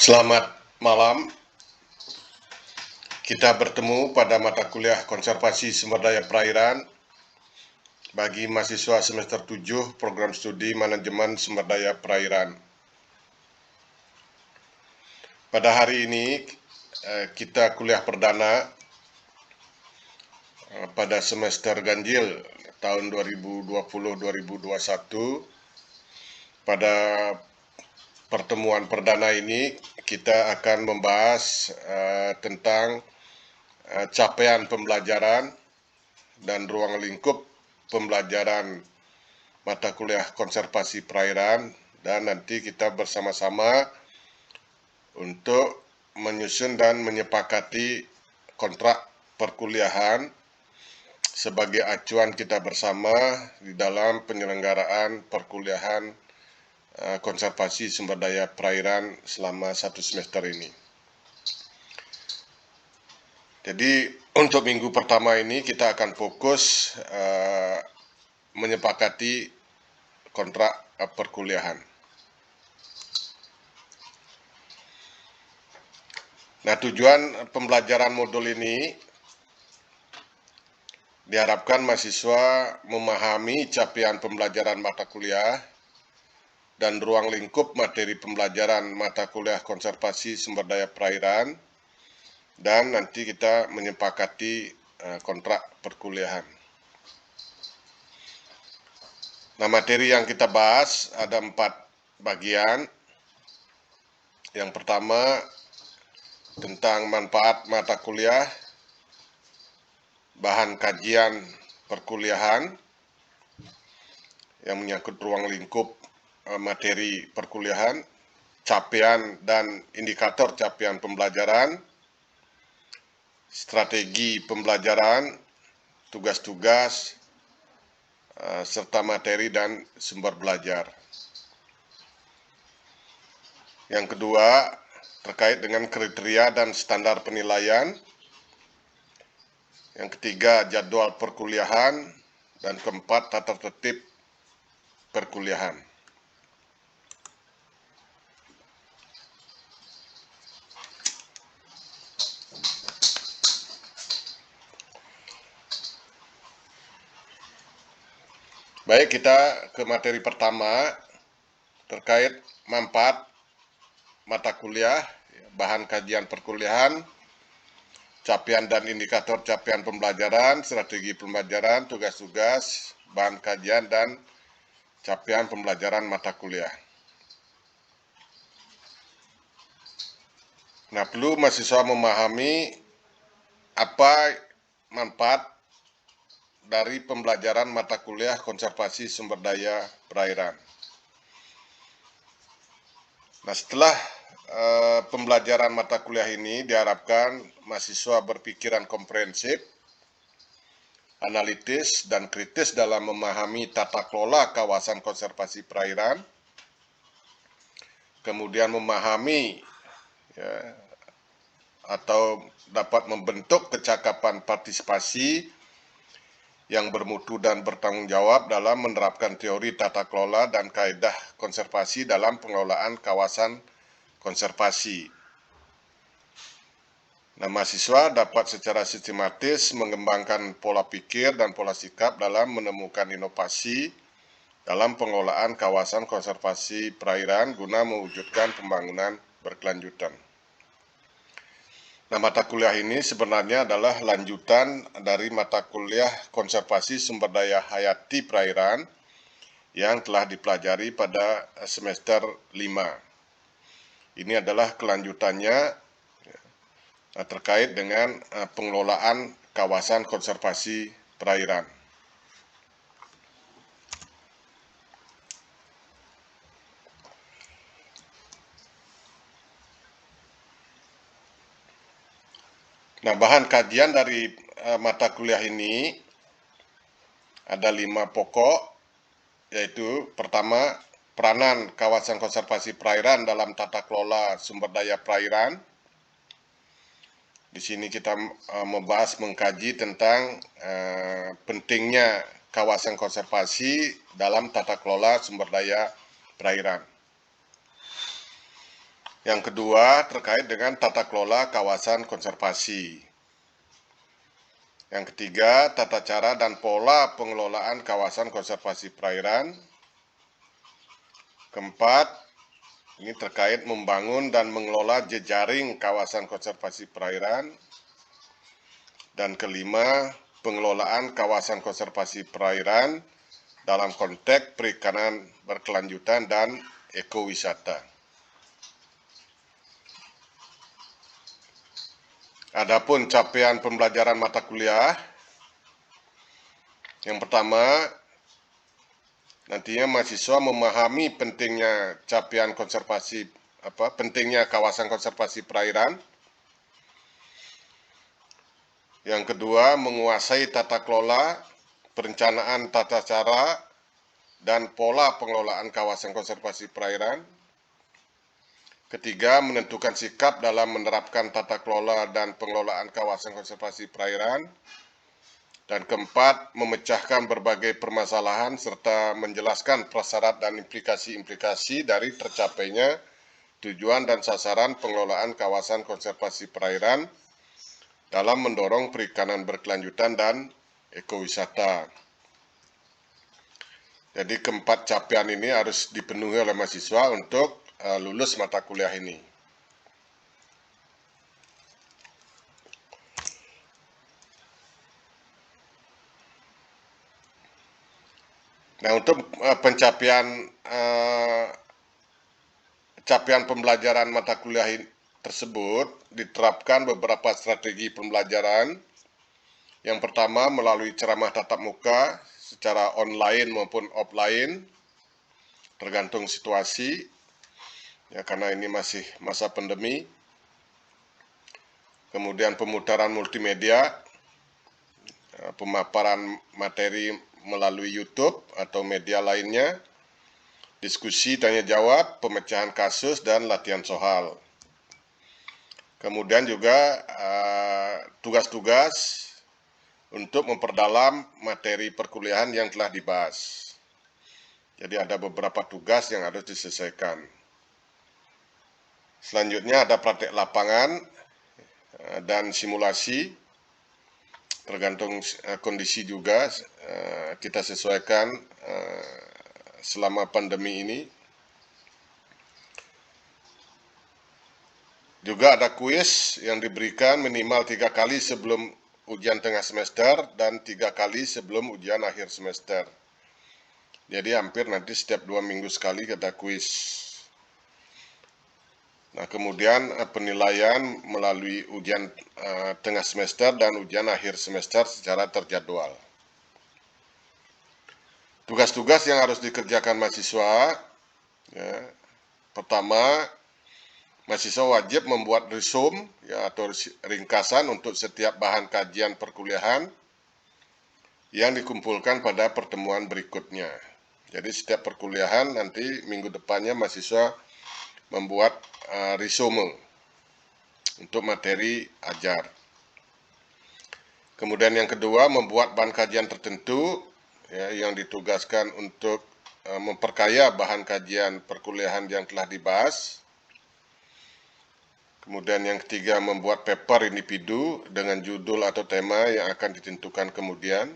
Selamat malam. Kita bertemu pada mata kuliah Konservasi Sumber Daya Perairan bagi mahasiswa semester 7 Program Studi Manajemen Sumber Daya Perairan. Pada hari ini kita kuliah perdana pada semester ganjil tahun 2020-2021. Pada pertemuan perdana ini kita akan membahas tentang capaian pembelajaran dan ruang lingkup pembelajaran mata kuliah konservasi perairan, dan nanti kita bersama-sama untuk menyusun dan menyepakati kontrak perkuliahan sebagai acuan kita bersama di dalam penyelenggaraan perkuliahan konservasi sumber daya perairan selama 1 semester ini. Jadi untuk minggu pertama ini kita akan fokus menyepakati kontrak perkuliahan. Nah, tujuan pembelajaran modul ini diharapkan mahasiswa memahami capaian pembelajaran mata kuliah dan ruang lingkup materi pembelajaran mata kuliah konservasi sumber daya perairan, dan nanti kita menyepakati kontrak perkuliahan. Nah, materi yang kita bahas ada 4 bagian. Yang pertama tentang manfaat mata kuliah, bahan kajian perkuliahan yang menyangkut ruang lingkup materi perkuliahan, capaian dan indikator capaian pembelajaran, strategi pembelajaran, tugas-tugas, serta materi dan sumber belajar. Yang kedua, terkait dengan kriteria dan standar penilaian. Yang ketiga, jadwal perkuliahan. Dan keempat, tata tertib perkuliahan. Baik, kita ke materi pertama terkait manfaat mata kuliah, bahan kajian perkuliahan, capaian dan indikator capaian pembelajaran, strategi pembelajaran, tugas-tugas, bahan kajian dan capaian pembelajaran mata kuliah. Nah, perlu mahasiswa memahami apa manfaat dari pembelajaran mata kuliah konservasi sumber daya perairan. Nah, setelah pembelajaran mata kuliah ini diharapkan mahasiswa berpikiran komprehensif, analitis, dan kritis dalam memahami tata kelola kawasan konservasi perairan, kemudian memahami atau dapat membentuk kecakapan partisipasi yang bermutu dan bertanggung jawab dalam menerapkan teori tata kelola dan kaedah konservasi dalam pengelolaan kawasan konservasi. Nah, mahasiswa dapat secara sistematis mengembangkan pola pikir dan pola sikap dalam menemukan inovasi dalam pengelolaan kawasan konservasi perairan guna mewujudkan pembangunan berkelanjutan. Nah, mata kuliah ini sebenarnya adalah lanjutan dari mata kuliah konservasi sumber daya hayati perairan yang telah dipelajari pada semester 5. Ini adalah kelanjutannya terkait dengan pengelolaan kawasan konservasi perairan. Nah, bahan kajian dari mata kuliah ini ada 5 pokok, yaitu pertama, peranan kawasan konservasi perairan dalam tata kelola sumber daya perairan. Di sini kita membahas, mengkaji tentang pentingnya kawasan konservasi dalam tata kelola sumber daya perairan. Yang kedua terkait dengan tata kelola kawasan konservasi. Yang ketiga, tata cara dan pola pengelolaan kawasan konservasi perairan. Keempat, ini terkait membangun dan mengelola jejaring kawasan konservasi perairan. Dan kelima, pengelolaan kawasan konservasi perairan dalam konteks perikanan berkelanjutan dan ekowisata. Adapun capaian pembelajaran mata kuliah, yang pertama, nantinya mahasiswa memahami pentingnya capaian konservasi, pentingnya kawasan konservasi perairan. Yang kedua, menguasai tata kelola, perencanaan tata cara, dan pola pengelolaan kawasan konservasi perairan. Ketiga, menentukan sikap dalam menerapkan tata kelola dan pengelolaan kawasan konservasi perairan. Dan keempat, memecahkan berbagai permasalahan serta menjelaskan prasyarat dan implikasi-implikasi dari tercapainya tujuan dan sasaran pengelolaan kawasan konservasi perairan dalam mendorong perikanan berkelanjutan dan ekowisata. Jadi keempat capaian ini harus dipenuhi oleh mahasiswa untuk lulus mata kuliah ini. Nah, untuk capaian pembelajaran mata kuliah tersebut diterapkan beberapa strategi pembelajaran. Yang pertama, melalui ceramah tatap muka secara online maupun offline, tergantung situasi, ya karena ini masih masa pandemi. Kemudian pemutaran multimedia, pemaparan materi melalui YouTube atau media lainnya, diskusi tanya jawab, pemecahan kasus, dan latihan soal. Kemudian juga tugas-tugas untuk memperdalam materi perkuliahan yang telah dibahas. Jadi ada beberapa tugas yang harus diselesaikan. Selanjutnya ada praktek lapangan dan simulasi, tergantung kondisi juga kita sesuaikan selama pandemi ini. Juga ada kuis yang diberikan minimal 3 kali sebelum ujian tengah semester dan 3 kali sebelum ujian akhir semester. Jadi hampir nanti setiap 2 minggu sekali ada kuis. Nah, kemudian penilaian melalui ujian tengah semester dan ujian akhir semester secara terjadwal. Tugas-tugas yang harus dikerjakan mahasiswa, ya, pertama, mahasiswa wajib membuat resume ya, atau ringkasan untuk setiap bahan kajian perkuliahan yang dikumpulkan pada pertemuan berikutnya. Jadi setiap perkuliahan nanti minggu depannya mahasiswa membuat resume untuk materi ajar. Kemudian yang kedua, membuat bahan kajian tertentu ya, yang ditugaskan untuk memperkaya bahan kajian perkuliahan yang telah dibahas. Kemudian yang ketiga, membuat paper individu dengan judul atau tema yang akan ditentukan kemudian.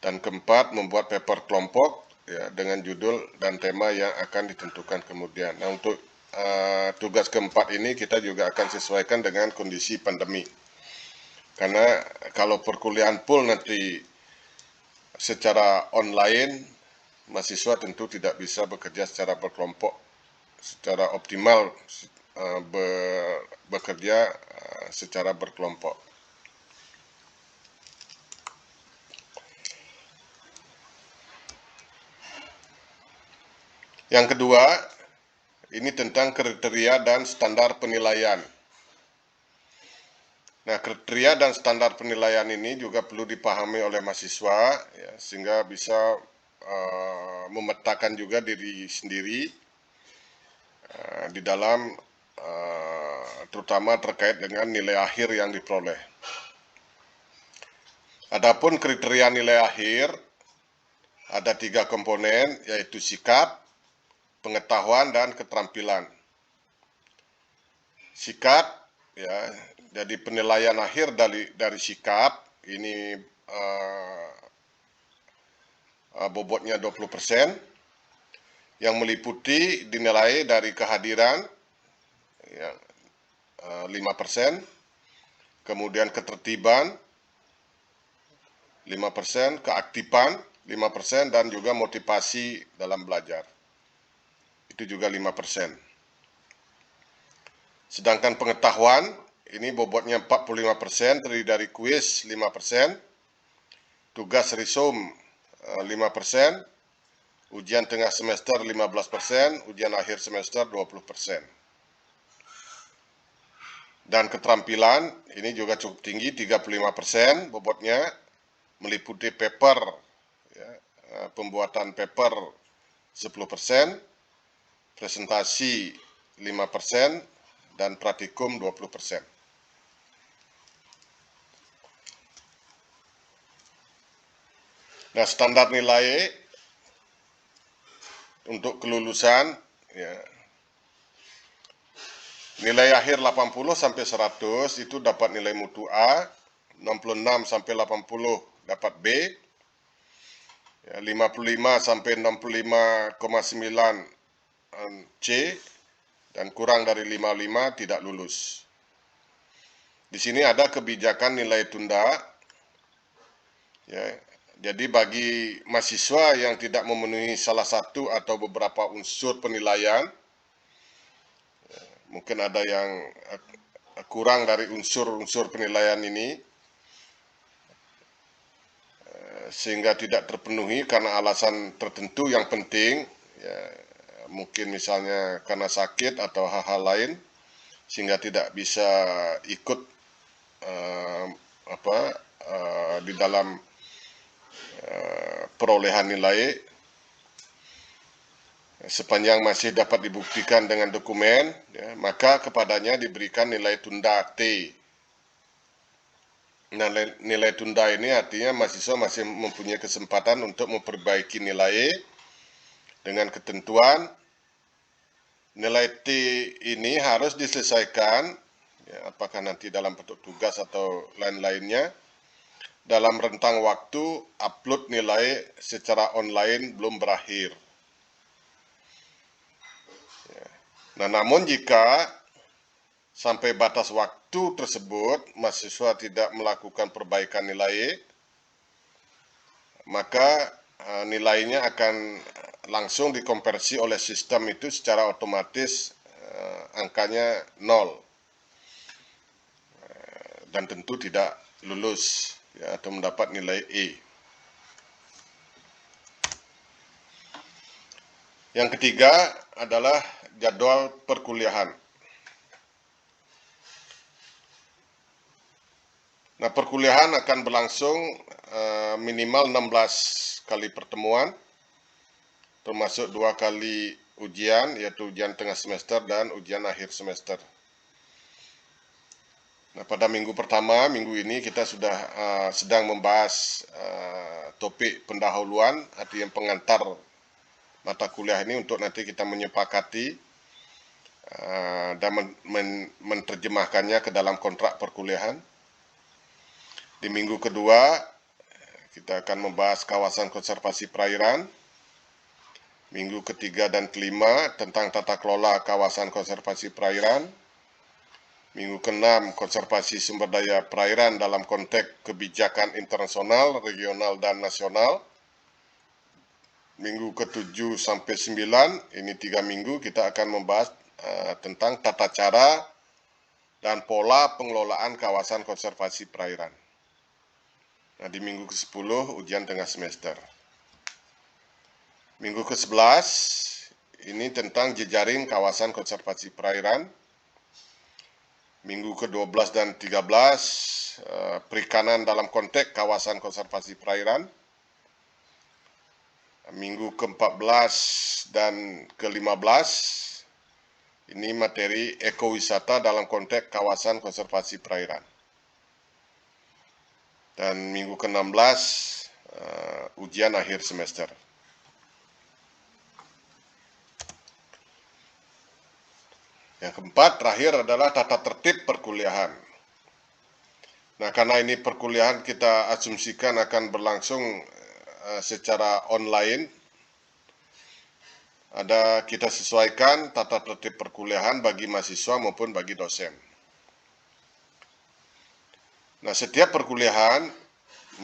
Dan keempat, membuat paper kelompok ya, dengan judul dan tema yang akan ditentukan kemudian. Nah, untuk tugas keempat ini kita juga akan sesuaikan dengan kondisi pandemi. Karena kalau perkuliahan full nanti secara online, mahasiswa tentu tidak bisa bekerja secara berkelompok, secara optimal bekerja secara berkelompok. Yang kedua, ini tentang kriteria dan standar penilaian. Nah, kriteria dan standar penilaian ini juga perlu dipahami oleh mahasiswa, ya, sehingga bisa memetakan juga diri sendiri di dalam terutama terkait dengan nilai akhir yang diperoleh. Adapun kriteria nilai akhir ada 3 komponen, yaitu sikap, pengetahuan, dan keterampilan. Sikat, ya. Jadi penilaian akhir dari sikap ini bobotnya 20%, yang meliputi dinilai dari kehadiran, ya, 5%, kemudian ketertiban 5%, keaktifan 5%, dan juga motivasi dalam belajar. Itu juga 5%. Sedangkan pengetahuan, ini bobotnya 45%, terdiri dari kuis 5%, tugas resum 5%, ujian tengah semester 15%, ujian akhir semester 20%. Dan keterampilan, ini juga cukup tinggi, 35% bobotnya, meliputi paper, ya, pembuatan paper 10%, presentasi 5%, dan praktikum 20%. Nah, standar nilai untuk kelulusan, ya, nilai akhir 80 sampai 100 itu dapat nilai mutu A, 66 sampai 80 dapat B, ya, 55 sampai 65,9 C, dan kurang dari 55 tidak lulus. Di sini ada kebijakan nilai tunda, ya. Jadi bagi mahasiswa yang tidak memenuhi salah satu atau beberapa unsur penilaian, mungkin ada yang kurang dari unsur-unsur penilaian ini, sehingga tidak terpenuhi karena alasan tertentu yang penting, ya, mungkin misalnya karena sakit atau hal-hal lain, sehingga tidak bisa ikut di dalam perolehan nilai. Sepanjang masih dapat dibuktikan dengan dokumen, ya, maka kepadanya diberikan nilai tunda T. Nah, nilai tunda ini artinya mahasiswa masih mempunyai kesempatan untuk memperbaiki nilai dengan ketentuan nilai T ini harus diselesaikan, ya, apakah nanti dalam bentuk tugas atau lain-lainnya, dalam rentang waktu upload nilai secara online belum berakhir. Nah, namun jika sampai batas waktu tersebut mahasiswa tidak melakukan perbaikan nilai, maka nilainya akan langsung dikonversi oleh sistem itu secara otomatis, angkanya 0, dan tentu tidak lulus, ya, atau mendapat nilai E. Yang ketiga adalah jadwal perkuliahan. Nah, perkuliahan akan berlangsung minimal 16 kali pertemuan, termasuk 2 kali ujian, yaitu ujian tengah semester dan ujian akhir semester. Nah, pada minggu pertama, minggu ini kita sudah sedang membahas topik pendahuluan, artinya pengantar mata kuliah ini, untuk nanti kita menyepakati dan menerjemahkannya ke dalam kontrak perkuliahan. Di minggu kedua, kita akan membahas kawasan konservasi perairan. Minggu ketiga dan kelima tentang tata kelola kawasan konservasi perairan. Minggu keenam, konservasi sumber daya perairan dalam konteks kebijakan internasional, regional, dan nasional. Minggu ke-7 sampai 9, ini 3 minggu, kita akan membahas tentang tata cara dan pola pengelolaan kawasan konservasi perairan. Nah, di minggu ke-10, ujian tengah semester. Minggu ke-11, ini tentang jejaring kawasan konservasi perairan. Minggu ke-12 dan 13, perikanan dalam konteks kawasan konservasi perairan. Minggu ke-14 dan ke-15, ini materi ekowisata dalam konteks kawasan konservasi perairan. Dan minggu ke-16, ujian akhir semester. Yang keempat, terakhir adalah tata tertib perkuliahan. Nah, karena ini perkuliahan kita asumsikan akan berlangsung secara online, kita sesuaikan tata tertib perkuliahan bagi mahasiswa maupun bagi dosen. Nah, setiap perkuliahan,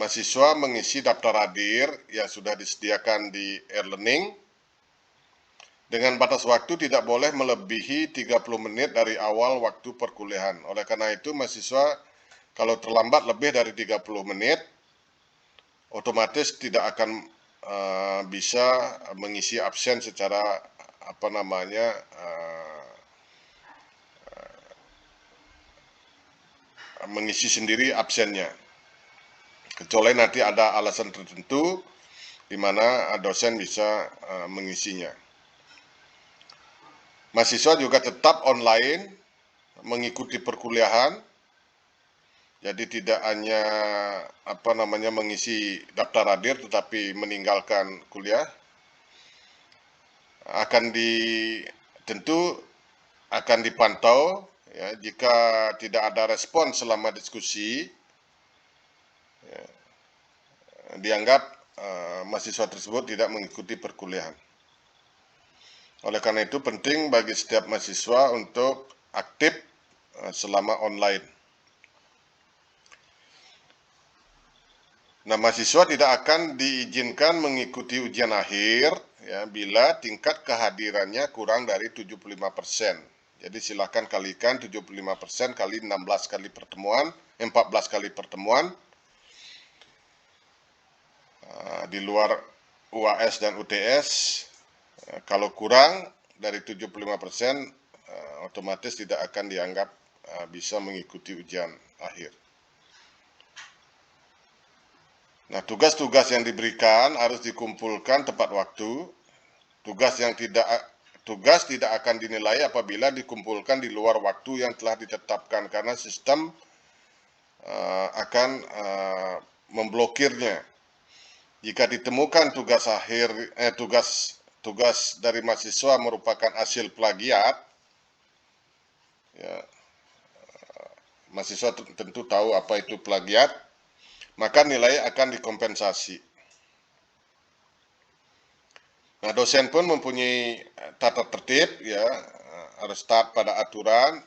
mahasiswa mengisi daftar hadir yang sudah disediakan di e-learning dengan batas waktu tidak boleh melebihi 30 menit dari awal waktu perkuliahan. Oleh karena itu, mahasiswa kalau terlambat lebih dari 30 menit, otomatis tidak akan bisa mengisi absen secara mengisi sendiri absennya, kecuali nanti ada alasan tertentu di mana dosen bisa mengisinya. Mahasiswa juga tetap online mengikuti perkuliahan, jadi tidak hanya mengisi daftar hadir tetapi meninggalkan kuliah. Tentu akan dipantau ya, jika tidak ada respon selama diskusi, ya, dianggap mahasiswa tersebut tidak mengikuti perkuliahan. Oleh karena itu penting bagi setiap mahasiswa untuk aktif selama online. Nah, mahasiswa tidak akan diizinkan mengikuti ujian akhir ya, bila tingkat kehadirannya kurang dari 75%. Jadi silakan kalikan 75% kali 16 kali pertemuan, 14 kali pertemuan. Di luar UAS dan UTS, kalau kurang dari 75%, otomatis tidak akan dianggap bisa mengikuti ujian akhir. Nah, tugas-tugas yang diberikan harus dikumpulkan tepat waktu. Tugas tidak akan dinilai apabila dikumpulkan di luar waktu yang telah ditetapkan, karena sistem akan memblokirnya. Jika ditemukan tugas dari mahasiswa merupakan hasil plagiat, ya, mahasiswa tentu tahu apa itu plagiat, maka nilai akan dikompensasi. Nah, dosen pun mempunyai tata tertib, ya, harus taat pada aturan.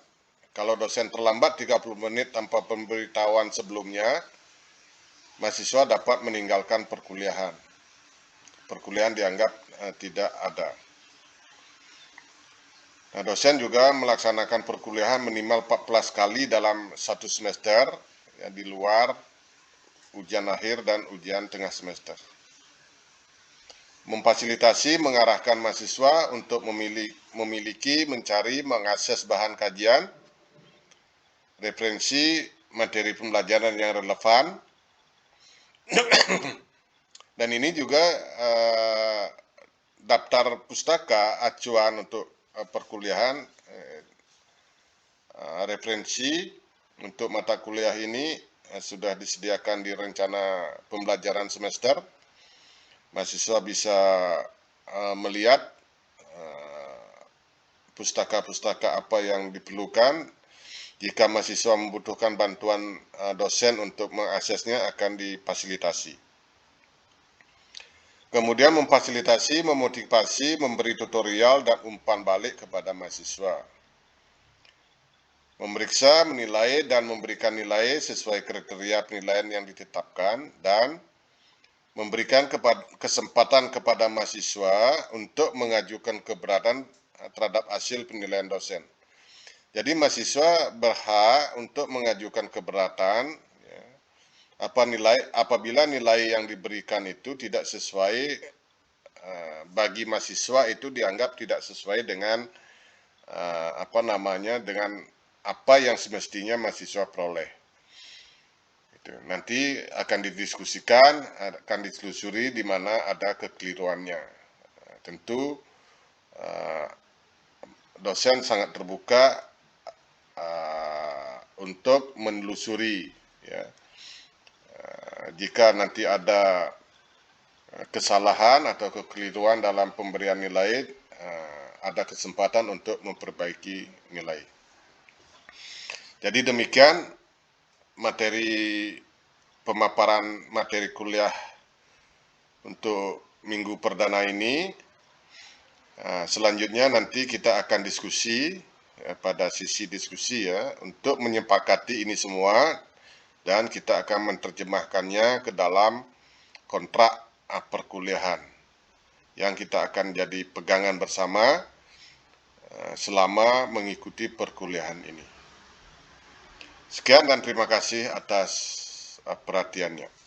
Kalau dosen terlambat 30 menit tanpa pemberitahuan sebelumnya, mahasiswa dapat meninggalkan perkuliahan. Perkuliahan dianggap tidak ada. Nah, dosen juga melaksanakan perkuliahan minimal 14 kali dalam satu semester, ya, di luar ujian akhir dan ujian tengah semester. Memfasilitasi, mengarahkan mahasiswa untuk memiliki, mencari, mengakses bahan kajian, referensi, materi pembelajaran yang relevan. Dan ini juga daftar pustaka acuan untuk perkuliahan, referensi untuk mata kuliah ini sudah disediakan di rencana pembelajaran semester. Mahasiswa bisa melihat pustaka-pustaka apa yang diperlukan. Jika mahasiswa membutuhkan bantuan dosen untuk mengaksesnya, akan difasilitasi. Kemudian memfasilitasi, memotivasi, memberi tutorial dan umpan balik kepada mahasiswa. Memeriksa, menilai, dan memberikan nilai sesuai kriteria penilaian yang ditetapkan, dan memberikan kesempatan kepada mahasiswa untuk mengajukan keberatan terhadap hasil penilaian dosen. Jadi mahasiswa berhak untuk mengajukan keberatan, ya, apabila nilai yang diberikan itu tidak sesuai, bagi mahasiswa itu dianggap tidak sesuai dengan dengan apa yang semestinya mahasiswa peroleh. Nanti akan didiskusikan, akan ditelusuri di mana ada kekeliruannya. Tentu dosen sangat terbuka untuk menelusuri, ya, jika nanti ada kesalahan atau kekeliruan dalam pemberian nilai, ada kesempatan untuk memperbaiki nilai. Jadi demikian materi pemaparan materi kuliah untuk minggu perdana ini. Selanjutnya nanti kita akan diskusi pada sisi diskusi ya, untuk menyepakati ini semua, dan kita akan menerjemahkannya ke dalam kontrak perkuliahan yang kita akan jadi pegangan bersama selama mengikuti perkuliahan ini. Sekian dan terima kasih atas perhatiannya.